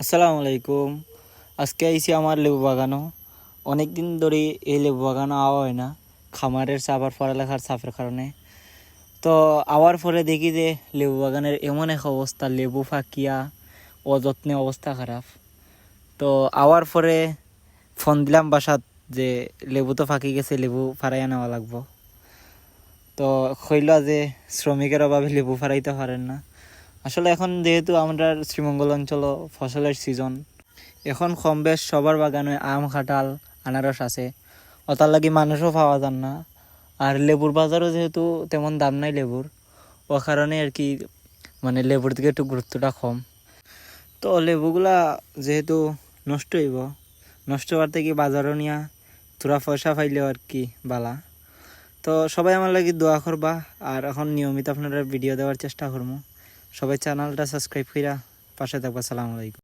আসসালামু আলাইকুম। আজকে আইছি আমার লেবু বাগানও। অনেক দিন ধরে এই লেবু বাগানও আওয়া হয় না, খামারের চাপ আর পড়ালেখার চাপের কারণে। তো আওয়ার পরে দেখি যে লেবু বাগানের এমন এক অবস্থা, লেবু ফাঁকিয়া অযত্নে অবস্থা খারাপ। তো আওয়ার পরে ফোন দিলাম বাসাত যে লেবু তো ফাঁকি গেছে, লেবু ফারাইয়া নেওয়া লাগবো। তো কইল যে শ্রমিকের অভাবে লেবু ফারাইতে পারেন না। আসলে এখন যেহেতু আমরা শ্রীমঙ্গল অঞ্চল ফসলের সিজন, এখন কম বেশ সবার বাগানে আম কাঁঠাল আনারস আছে, ওটার লাগি মানুষও পাওয়া যান না। আর লেবুর বাজারও যেহেতু তেমন দাম নাই লেবুর, ও কারণে আর কি মানে লেবুর দিকে একটু গুরুত্বটা কম। তো লেবুগুলা যেহেতু নষ্ট হইব, নষ্ট হওয়ার থেকে বাজারও নিয়া তোরা পয়সা পাইলেও আর কি বালা। তো সবাই আমার লাগি দোয়া করবা, আর এখন নিয়মিত আপনারা ভিডিও দেওয়ার চেষ্টা করবো। সবাই চ্যানেলটা সাবস্ক্রাইব কইরা পাশে থাকবা। আসসালামু আলাইকুম।